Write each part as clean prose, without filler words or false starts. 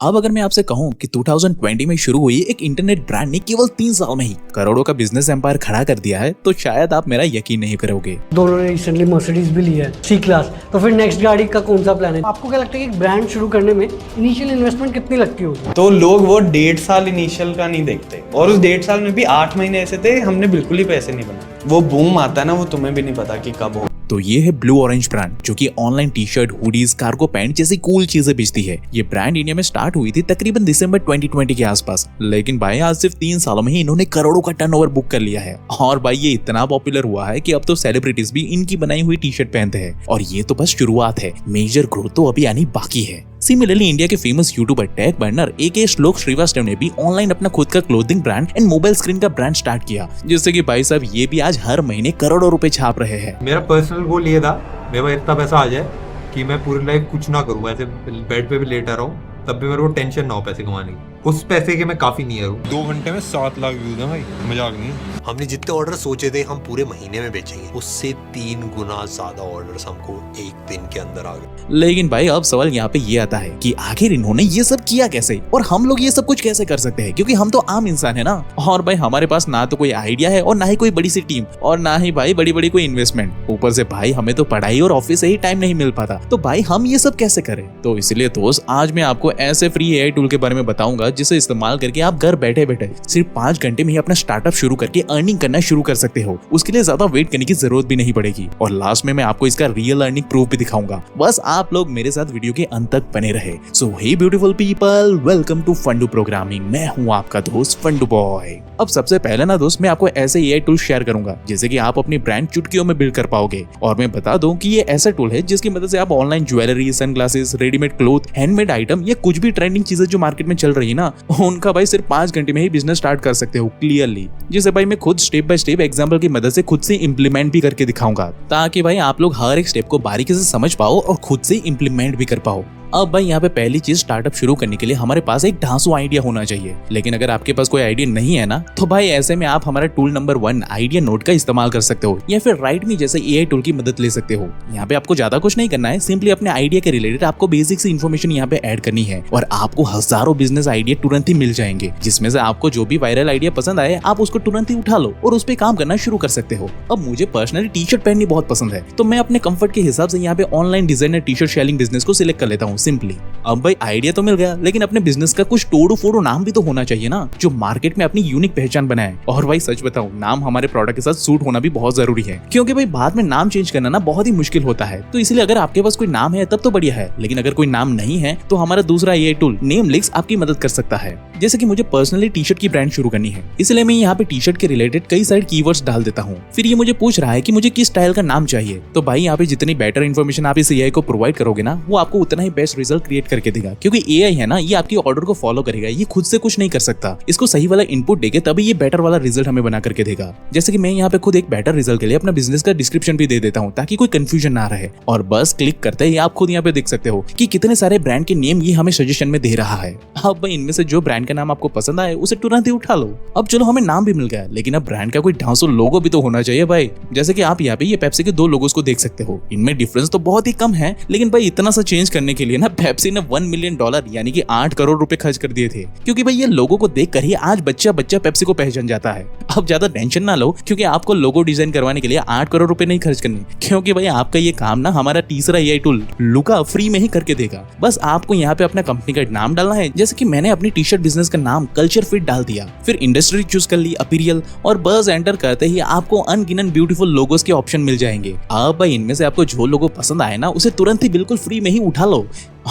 अब अगर मैं आपसे कहूं कि 2020 में शुरू हुई एक इंटरनेट ब्रांड ने केवल 3 साल में ही करोड़ों का बिजनेस एम्पायर खड़ा कर दिया है, तो शायद आप मेरा यकीन नहीं करोगे। दोनों ने रिसेंटली मर्सिडीज भी लिया है सी क्लास। तो फिर नेक्स्ट गाड़ी का कौन सा प्लान है? आपको क्या लगता है कि एक ब्रांड शुरू करने में इनिशियल इन्वेस्टमेंट कितनी लगती होगी? तो लोग वो 1.5 साल इनिशियल का नहीं देखते, और उस 1.5 साल में भी 8 महीने ऐसे थे हमने बिल्कुल ही पैसे नहीं बनाए। वो बूम आता है ना, वो तुम्हें भी नहीं पता कि कब हो। तो ये है ब्लू ऑरेंज ब्रांड, जो कि online T shirt, hoodies, cargo pant जैसी कूल चीजें बेचती है। ये ब्रांड इंडिया में स्टार्ट हुई थी तकरीबन दिसंबर 2020 के आसपास, लेकिन भाई आज सिर्फ 3 सालों में ही इन्होंने करोड़ों का टर्नओवर बुक कर लिया है। और भाई ये इतना पॉपुलर हुआ है कि अब तो सेलिब्रिटीज भी इनकी बनाई हुई टी शर्ट पहनते हैं। और ये तो बस शुरुआत है, मेजर ग्रोथ तो अभी आनी बाकी है। सिमिलरली इंडिया के फेमस यूट्यूबर टेक बर्नर एके श्लोक श्रीवास्तव ने भी ऑनलाइन अपना खुद का clothing brand and mobile screen का ब्रांड स्टार्ट किया, जिससे कि भाई साहब ये भी आज हर महीने करोड़ों रुपए छाप रहे हैं। मेरा पर्सनल गोल ये था, मेरे पास इतना पैसा आ जाए कि मैं पूरी लाइफ कुछ ना करूँ, ऐसे बेड पे भी लेटा रहूँ, तब भी मेरे को टेंशन ना हो पैसे कमाने की। उस पैसे के मैं काफी नियर हूँ। 2 घंटे में 7 लाख व्यूज हैं भाई, मजाक नहीं। हमने जितने ऑर्डर सोचे थे हम पूरे महीने में बेचेंगे, उससे 3 गुना ज्यादा ऑर्डर्स हमको एक दिन के अंदर आ गए। लेकिन भाई अब सवाल यहाँ पे ये आता है कि आखिर इन्होंने ये सब किया कैसे, और हम लोग ये सब कुछ कैसे कर सकते हैं, क्योंकि हम तो आम इंसान है ना। और भाई हमारे पास ना तो कोई आइडिया है, और ना ही कोई बड़ी सी टीम, और ना ही भाई बड़ी बड़ी कोई इन्वेस्टमेंट। ऊपर से भाई हमें तो पढ़ाई और ऑफिस से ही टाइम नहीं मिल पाता, तो भाई हम ये सब कैसे करें। तो इसलिए दोस्त आज मैं आपको ऐसे फ्री एआई टूल के बारे में बताऊंगा जिसे इस्तेमाल करके आप घर बैठे बैठे सिर्फ 5 घंटे में ही अपना स्टार्टअप शुरू करके अर्निंग करना शुरू कर सकते हो। उसके लिए ज्यादा वेट करने की जरूरत भी नहीं पड़ेगी, और लास्ट में मैं आपको इसका रियल अर्निंग प्रूफ भी दिखाऊंगा। बस आप लोग मेरे साथ वीडियो के अंत तक बने रहे। So hey beautiful people, welcome to Fundoo programming. मैं हूँ आपका दोस्त फंडू बॉय। अब सबसे पहले ना दोस्त, मैं आपको ऐसे एआई टूल शेयर करूंगा जैसे कि आप अपनी ब्रांड चुटकियों में बिल्ड कर पाओगे। और मैं बता दूं कि ये ऐसा टूल है जिसकी मदद से आप online jewellery, sunglasses, readymade cloth, handmade item या कुछ भी ट्रेंडिंग चीजें जो मार्केट में चल रही है ना, उनका भाई सिर्फ 5 घंटे में ही बिजनेस स्टार्ट कर सकते हो क्लियरली। जिसे भाई मैं खुद स्टेप बाय स्टेप एग्जांपल की मदद से खुद से इंप्लीमेंट भी करके दिखाऊंगा, ताकि भाई आप लोग हर एक स्टेप को बारीकी से समझ पाओ और खुद से इंप्लीमेंट भी कर पाओ। अब भाई यहाँ पे पहली चीज, स्टार्टअप शुरू करने के लिए हमारे पास एक ढांसू आइडिया होना चाहिए। लेकिन अगर आपके पास कोई आइडिया नहीं है ना, तो भाई ऐसे में आप हमारा टूल नंबर 1 आइडिया नोट का इस्तेमाल कर सकते हो, या फिर राइट मी जैसे एआई टूल की मदद ले सकते हो। यहाँ पे आपको ज्यादा कुछ नहीं करना है, सिंपली अपने आइडिया के रिलेटेड आपको बेसिक सी इन्फॉर्मेशन यहाँ पे ऐड करनी है, और आपको हजारों बिजनेस आइडिया तुरंत ही मिल जाएंगे, जिसमें से आपको जो भी वायरल आइडिया पसंद आए आप उसको तुरंत ही उठा लो और उस पर काम करना शुरू कर सकते हो। अब मुझे पर्सनली टी शर्ट पहननी बहुत पसंद है, तो मैं अपने कंफर्ट के हिसाब से यहाँ पे online designer T shirt selling business को सिलेक्ट कर लेता हूँ सिंपली। अब भाई आइडिया तो मिल गया, लेकिन अपने बिजनेस का कुछ तोड़ो फोड़ो नाम भी तो होना चाहिए ना, जो मार्केट में अपनी यूनिक पहचान बनाए। और भाई सच बताऊं, नाम हमारे प्रोडक्ट के साथ सूट होना भी बहुत जरूरी है, क्योंकि भाई बाद में नाम चेंज करना ना बहुत ही मुश्किल होता है। तो इसलिए अगर आपके पास कोई नाम है तब तो बढ़िया है, लेकिन अगर कोई नाम नहीं है तो हमारा दूसरा एआई टूल नेमलिक्स आपकी मदद कर सकता है। जैसे कि मुझे पर्सनली टी शर्ट की ब्रांड शुरू करनी है, इसलिए मैं यहाँ पे टी शर्ट के रिलेटेड कई सारे कीवर्ड्स डाल देता हूँ। फिर ये मुझे पूछ रहा है कि मुझे किस स्टाइल का नाम चाहिए। तो भाई यहाँ पे जितनी बेटर इन्फॉर्मेशन आप इस एआई को प्रोवाइड करोगे ना, वो आपको उतना ही बेस्ट रिजल्ट क्रिएट करके देगा। क्योंकि एआई है ना, ये आपकी ऑर्डर को फॉलो करेगा, ये खुद से कुछ नहीं कर सकता। इसको सही वाला इनपुट देके तभी ये बेटर वाला रिजल्ट हमें बना करके देगा। जैसे कि मैं यहाँ पे खुद एक बेटर रिजल्ट के लिए अपना बिजनेस का डिस्क्रिप्शन भी दे देता हूँ, ताकि कोई कंफ्यूजन ना रहे। और बस क्लिक करते ही आप खुद यहाँ पे देख सकते हो कि कितने सारे ब्रांड के नेम ये हमें सजेशन में दे रहा है। अब भाई इनमें से जो ब्रांड का नाम आपको पसंद आए उसे तुरंत ही उठा लो। अब चलो हमें नाम भी मिल गया, लेकिन अब ब्रांड का कोई ढांसू लोगो भी तो होना चाहिए भाई। जैसे कि आप यहाँ पे ये पेप्सी के 2 लोगोस को देख सकते हो, इनमें डिफरेंस तो बहुत ही कम है, लेकिन भाई इतना सा चेंज करने के लिए ना पेप्सी ने $1 मिलियन यानी कि 8 करोड़ रुपए खर्च कर दिए थे। क्योंकि भाई ये लोगो को देखकर ही आज बच्चा पेप्सी को पहचान जाता है। अब ज्यादा टेंशन ना लो, क्योंकि आपको लोगो डिजाइन करवाने के लिए 8 करोड़ रुपए नहीं खर्च करने, क्योंकि भाई आपका ये काम ना हमारा तीसरा एआई टूल लुका फ्री में ही करके देगा। बस आपको यहाँ पे अपना कंपनी का नाम डालना है, जैसे कि मैंने अपनी टी शर्ट बिजनेस का नाम कल्चर फिट डाल दिया, फिर इंडस्ट्री चूज कर ली अपीरियल, और बस एंटर करते ही आपको अनगिनत ब्यूटीफुल लोगोस के ऑप्शन मिल जाएंगे। अब भाई इनमें से आपको जो लोगो पसंद आए ना, उसे तुरंत ही बिल्कुल फ्री में ही उठा लो।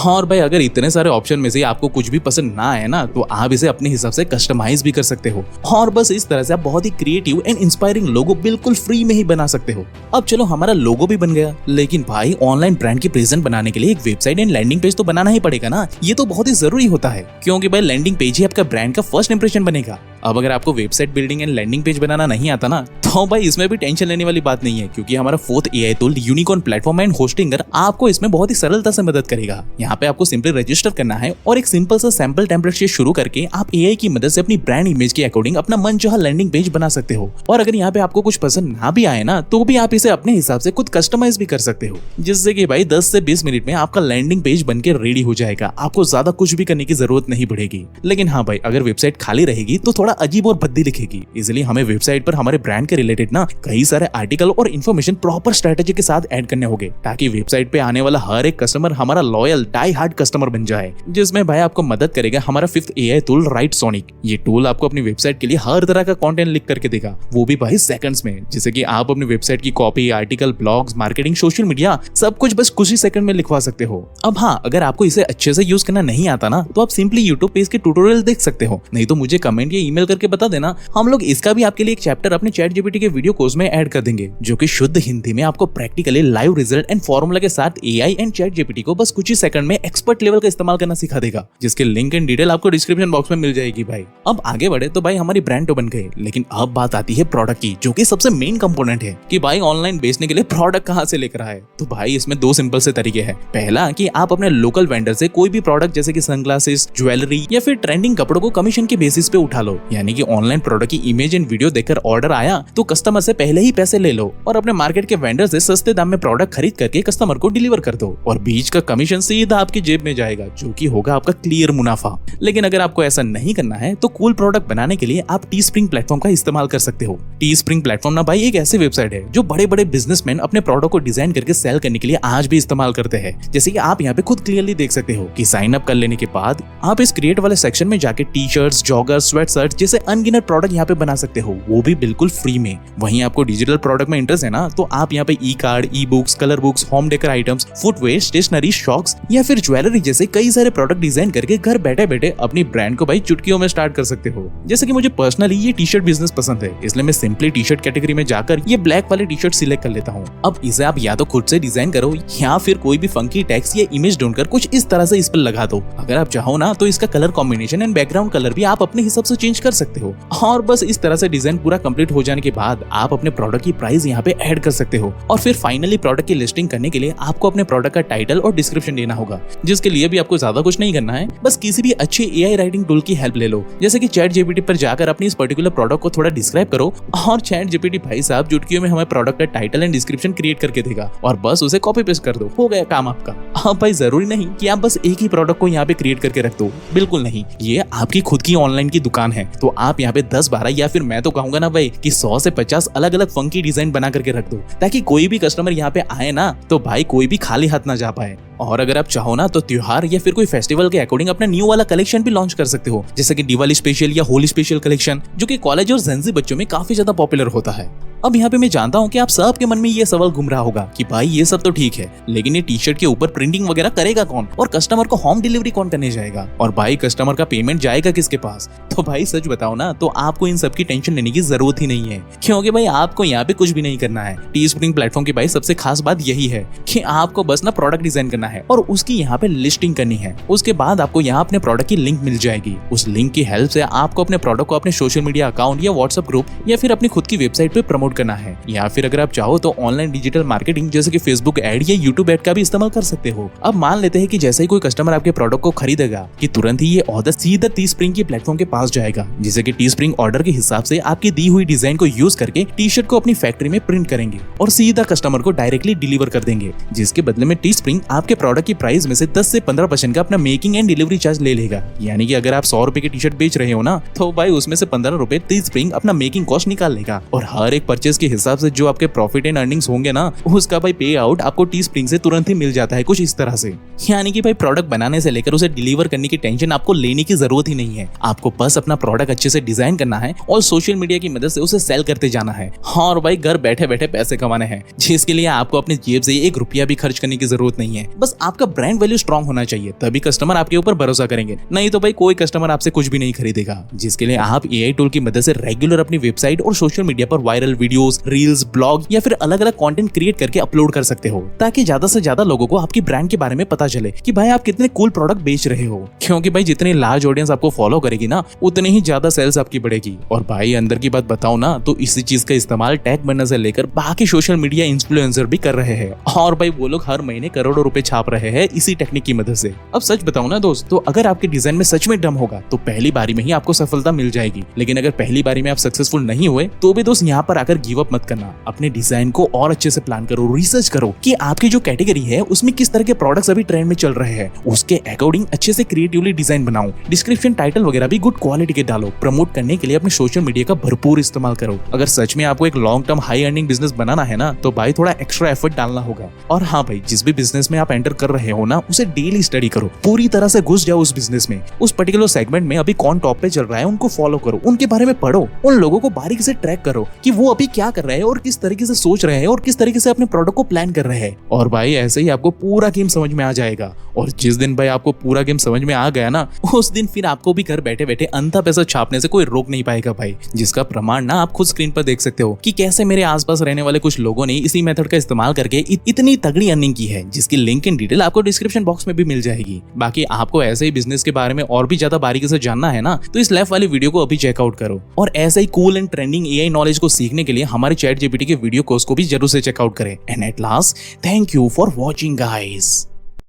और भाई अगर इतने सारे ऑप्शन में से आपको कुछ भी पसंद ना आए ना, तो आप इसे अपने हिसाब से कस्टमाइज भी कर सकते हो। और बस इस तरह से आप बहुत ही क्रिएटिव एंड इंस्पायरिंग लोगो बिल्कुल फ्री में ही बना सकते हो। अब चलो हमारा लोगो भी बन गया, लेकिन भाई ऑनलाइन ब्रांड की प्रेजेंट बनाने के लिए एक वेबसाइट एंड लैंडिंग पेज तो बनाना ही पड़ेगा ना। ये तो बहुत ही जरूरी होता है, क्योंकि भाई लैंडिंग पेज ही आपका ब्रांड का फर्स्ट इंप्रेशन बनेगा। अब अगर आपको website building and landing page बनाना नहीं आता ना, तो भाई इसमें भी टेंशन लेने वाली बात नहीं है, क्योंकि हमारा 4th AI tool unicorn platform and Hostinger आपको इसमें बहुत ही सरलता से मदद करेगा। यहाँ पे आपको सिंपली रजिस्टर करना है और एक सिंपल सा सैंपल टेम्पलेट से शुरू करके आप AI की मदद से अपनी ब्रांड इमेज के अकॉर्डिंग अपना मनचाहा लैंडिंग पेज बना सकते हो। और अगर यहाँ पे आपको कुछ पसंद ना भी आए ना, तो भी आप इसे अपने हिसाब से खुद कस्टमाइज भी कर सकते हो, जिससे कि भाई 10 से 20 मिनट में आपका लैंडिंग पेज बनके रेडी हो जाएगा। आपको ज्यादा कुछ भी करने की जरूरत नहीं पड़ेगी। लेकिन हाँ भाई, अगर वेबसाइट खाली रहेगी तो थोड़ा अजीब और भद्दी दिखेगी, इसलिए हमें वेबसाइट पर हमारे ब्रांड के रिलेटेड ना कई सारे आर्टिकल और इन्फॉर्मेशन प्रॉपर स्ट्रेटेजी के साथ ऐड करने होंगे, ताकि वेबसाइट पे आने वाला हर एक कस्टमर हमारा लॉयल डाई हार्ड कस्टमर बन जाए। जिसमें भाई आपको मदद करेगा हमारा 5th AI tool right sonic. ये टूल आपको अपनी वेबसाइट के लिए हर तरह का कंटेंट लिख करके देगा, वो भी भाई सेकंड्स में, जिससे कि आप अपनी वेबसाइट की copy, article, blogs, marketing, social media सब कुछ बस कुछ ही सेकंड में लिखवा सकते हो। अब हाँ, अगर आपको इसे अच्छे से यूज करना नहीं आता ना, तो आप सिंपली यूट्यूब पे इसके ट्यूटोरियल देख सकते हो, नहीं तो मुझे कमेंट या ईमेल करके बता देना। हम लोग इसका भी आपके लिए एक चैप्टर अपने ChatGPT के वीडियो कोर्स में ऐड कर देंगे, जो कि शुद्ध हिंदी में आपको practically live result and formula के साथ AI एंड ChatGPT को बस कुछ ही सेकंड में एक्सपर्ट लेवल का इस्तेमाल करना सिखा देगा, जिसके लिंक एंड डिटेल आपको डिस्क्रिप्शन बॉक्स में मिल जाएगी भाई। अब आगे बढ़े तो भाई हमारी ब्रांड तो बन गई, लेकिन अब बात आती है प्रोडक्ट की, जो कि सबसे मेन कंपोनेंट है कि भाई ऑनलाइन बेचने के लिए प्रोडक्ट कहां से लेकर आए। तो भाई इसमें 2 सिंपल से तरीके हैं। पहला कि आप अपने लोकल वेंडर से कोई भी प्रोडक्ट जैसे कि सनग्लासेस, ज्वेलरी या फिर ट्रेंडिंग कपड़ों को कमीशन के बेसिस पे उठा लो, यानी कि ऑनलाइन प्रोडक्ट की इमेज एंड वीडियो देखकर ऑर्डर आया तो कस्टमर से पहले ही पैसे ले लो और अपने मार्केट के वेंडर से सस्ते दाम में प्रोडक्ट खरीद करके कस्टमर को डिलीवर कर दो, और बीच का कमीशन सीधा आपकी जेब में जाएगा, जो कि होगा आपका क्लियर मुनाफा। लेकिन अगर आपको ऐसा नहीं करना है तो कूल प्रोडक्ट बनाने के लिए आप टीस्प्रिंग प्लेटफॉर्म का इस्तेमाल कर सकते हो। टीस्प्रिंग प्लेटफॉर्म ना भाई एक ऐसी वेबसाइट है जो बड़े बड़े बिजनेसमैन अपने प्रोडक्ट को डिजाइन करके सेल करने के लिए आज भी इस्तेमाल करते हैं। जैसे कि आप यहाँ पे खुद क्लियरली देख सकते हो कि साइन अप कर लेने के बाद आप इस क्रिएट वाले सेक्शन में जाके T shirts, joggers, sweat shirt जैसे अनगिनत प्रोडक्ट यहाँ पे बना सकते हो, वो भी बिल्कुल फ्री में। वहीं आपको डिजिटल प्रोडक्ट में इंटरेस्ट है ना, तो आप यहाँ पे E card, E books, colour books, home decor items, footwear, stationery, socks या फिर ज्वेलरी जैसे कई सारे प्रोडक्ट डिजाइन करके घर बैठे बैठे अपनी ब्रांड को भाई चुटकियों में स्टार्ट कर सकते हो। जैसे कि मुझे पर्सनली ये टी शर्ट बिजनेस पसंद है, इसलिए मैं सिंपली टी शर्ट कैटेगरी में जाकर ये ब्लैक वाले टी शर्ट सिलेक्ट कर लेता हूँ। अब इसे आप या तो खुद से डिजाइन करो या फिर कोई भी फंकी टेक्स्ट या इमेज ढूंढकर कुछ इस तरह से इस पर लगा दो। अगर आप चाहो ना तो इसका colour combination and background colour भी आप अपने हिसाब से चेंज कर सकते हो। और बस इस तरह से डिजाइन पूरा कंप्लीट हो जाने के बाद आप अपने प्रोडक्ट की प्राइस यहाँ पे ऐड कर सकते हो। और फिर फाइनली प्रोडक्ट की लिस्टिंग करने के लिए आपको अपने प्रोडक्ट का टाइटल और डिस्क्रिप्शन देना होगा, जिसके लिए भी आपको ज्यादा कुछ नहीं करना है, बस किसी भी अच्छे AI राइटिंग टूल की हेल्प ले लो। जैसे कि ChatGPT पर जाकर अपनी इस पर्टिकुलर प्रोडक्ट को थोड़ा डिस्क्राइब करो और ChatGPT भाई साहब चुटकियों में हमें प्रोडक्ट का टाइटल एंड डिस्क्रिप्शन क्रिएट करके देगा और बस उसे कॉपी पेस्ट कर दो, हो गया काम आपका। अब भाई जरूरी नहीं कि आप बस एक ही प्रोडक्ट को यहाँ पे क्रिएट करके रख दो, बिल्कुल नहीं। ये आपकी खुद की ऑनलाइन की दुकान है, तो आप यहाँ पे 10-12 या फिर मैं तो कहूंगा ना भाई कि 100 से 50 अलग अलग फंकी डिजाइन बना करके रख दो, ताकि कोई भी कस्टमर यहाँ पे आए ना तो भाई कोई भी खाली हाथ ना जा पाए। और अगर आप चाहो ना तो त्योहार या फिर कोई फेस्टिवल के अकॉर्डिंग अपना न्यू वाला कलेक्शन भी लॉन्च कर सकते हो, जैसे कि दिवाली स्पेशल या होली स्पेशल कलेक्शन, जो कि कॉलेज और जेन ज़ी बच्चों में काफी ज्यादा पॉपुलर होता है। अब यहाँ पे मैं जानता हूँ कि आप सबके मन में ये सवाल घूम रहा होगा कि भाई ये सब तो ठीक है, लेकिन ये टी शर्ट के ऊपर प्रिंटिंग वगैरह करेगा कौन और कस्टमर को होम डिलीवरी कौन करने जाएगा, और भाई कस्टमर का पेमेंट जाएगा किसके पास। तो भाई सच बताओ ना तो आपको इन सब की टेंशन लेने की जरूरत ही नहीं है, क्योंकि भाई आपको यहाँ पे कुछ भी नहीं करना है। टीस्प्रिंग प्लेटफॉर्म की भाई सबसे खास बात यही है कि आपको बस ना प्रोडक्ट डिजाइन करना है और उसकी यहाँ पे लिस्टिंग करनी है। उसके बाद आपको यहाँ अपने प्रोडक्ट की लिंक मिल जाएगी। उस लिंक की हेल्प से आपको अपने प्रोडक्ट को अपने सोशल मीडिया अकाउंट या व्हाट्सएप ग्रुप या फिर अपनी खुद की वेबसाइट पे प्रमोट करना है, या फिर अगर आप चाहो तो ऑनलाइन डिजिटल मार्केटिंग जैसे कि फेसबुक एड या यूट्यूब एड का भी इस्तेमाल कर सकते हो। अब मान लेते हैं कि जैसे ही कोई कस्टमर आपके प्रोडक्ट को खरीदेगा कि तुरंत ही ये ऑर्डर सीधा टीस्प्रिंग की प्लेटफॉर्म के पास जाएगा, जिसे कि टीस्प्रिंग ऑर्डर के हिसाब से आपकी दी हुई डिजाइन को यूज करके टी शर्ट को अपनी फैक्ट्री में प्रिंट करेंगे और सीधा कस्टमर को डायरेक्टली डिलीवर कर देंगे, जिसके बदले में टीस्प्रिंग आपके प्रोडक्ट की प्राइस में से 10 से 15% का अपना मेकिंग एंड डिलीवरी चार्ज ले लेगा। यानी कि अगर आप 100 रुपए की टी शर्ट बेच रहे हो ना, तो भाई उसमें से 15 रुपए टीस्प्रिंग अपना मेकिंग कॉस्ट निकाल लेगा और हर एक परचेज के हिसाब से जो आपके प्रॉफिट एंड अर्निंग्स होंगे ना, उसका भाई पे आउट आपको टीस्प्रिंग से तुरंत ही मिल जाता है, कुछ इस तरह से। यानी कि भाई प्रोडक्ट बनाने से लेकर उसे डिलीवर करने की टेंशन आपको लेने की जरूरत ही नहीं है। आपको बस अपना प्रोडक्ट अच्छे से डिजाइन करना है और सोशल मीडिया की मदद से उसे सेल करते जाना है और भाई घर बैठे बैठे पैसे कमाने हैं, जिसके लिए आपको अपनी जेब से 1 रुपया भी खर्च करने की जरूरत नहीं है। बस आपका ब्रांड वैल्यू स्ट्रांग होना चाहिए, तभी कस्टमर आपके ऊपर भरोसा करेंगे, नहीं तो भाई कोई कस्टमर आपसे कुछ भी नहीं खरीदेगा। जिसके लिए आप एआई टूल की मदद से रेगुलर अपनी वेबसाइट और सोशल मीडिया पर वायरल वीडियोस, रील्स, ब्लॉग या फिर अलग अलग कंटेंट क्रिएट करके अपलोड कर सकते हो, ताकि ज्यादा से ज्यादा लोगों को आपकी ब्रांड के बारे में पता चले कि भाई आप कितने कूल प्रोडक्ट बेच रहे हो। क्योंकि भाई जितनी लार्ज ऑडियंस आपको फॉलो करेगी ना, उतनी ही ज्यादा सेल्स आपकी बढ़ेगी। और भाई अंदर की बात बताओ ना, तो इसी चीज का इस्तेमाल टैग बनने से लेकर बाकी सोशल मीडिया इन्फ्लुएंसर भी कर रहे हैं, और भाई वो लोग हर महीने करोड़ों रुपए छाप रहे हैं इसी टेक्निक की मदद से। अब सच बताऊं ना दोस्त, तो अगर आपके डिजाइन में सच में दम होगा तो पहली बारी में ही आपको सफलता मिल जाएगी। लेकिन अगर पहली बारी में आप सक्सेसफुल नहीं हुए तो भी दोस्त यहाँ पर आकर गिव अप मत करना। अपने डिजाइन को और अच्छे से प्लान करो, रिसर्च करो कि आपकी जो कैटेगरी है उसमें किस तरह के प्रोडक्ट्स अभी ट्रेंड में चल रहे हैं, उसके अकॉर्डिंग अच्छे से क्रिएटिवली डिजाइन बनाओ। डिस्क्रिप्शन, टाइटल वगैरह भी गुड क्वालिटी के डालो। प्रमोट करने के लिए अपने सोशल मीडिया का भरपूर इस्तेमाल करो। अगर सच में आपको एक long term high earning business बनाना है ना, तो भाई थोड़ा एक्स्ट्रा एफर्ट डालना होगा। और हाँ भाई, जिस भी बिजनेस में आप एंटर कर रहे हो ना, उसे डेली स्टडी करो, पूरी तरह से घुस जाओ उस बिजनेस में। उस पर्टिकुलर सेगमेंट में अभी कौन टॉप पे चल रहा है उनको फॉलो करो, उनके बारे में पढ़ो, उन लोगों को बारीकी से ट्रैक करो कि वो अभी क्या कर रहे हैं और किस तरीके से सोच रहे हैं और किस तरीके से अपने प्रोडक्ट को प्लान कर रहे हैं। और भाई ऐसे ही आपको पूरा गेम समझ में आ जाएगा। और जिस दिन भाई आपको पूरा गेम समझ में आ गया ना, उस दिन फिर आपको भी घर बैठे बैठे अंधा पैसा छापने से कोई रोक नहीं पाएगा भाई। जिसका प्रमाण ना आप खुद स्क्रीन पर देख सकते हो कि कैसे मेरे आसपास रहने वाले कुछ लोगों ने इसी मेथड का इस्तेमाल करके इतनी तगड़ी अर्निंग की है, जिसकी लिंक इन डिटेल आपको डिस्क्रिप्शन बॉक्स में भी मिल जाएगी। बाकी आपको ऐसे ही बिजनेस के बारे में और भी ज्यादा बारीकी से जानना है ना, तो इस लेफ्ट वाली वीडियो को अभी चेकआउट करो। और ऐसे ही cool and trending AI knowledge को सीखने के लिए हमारे चैट जीपीटी के वीडियो कोर्स को भी जरूर से चेकआउट करें। And at last, thank you for watching guys.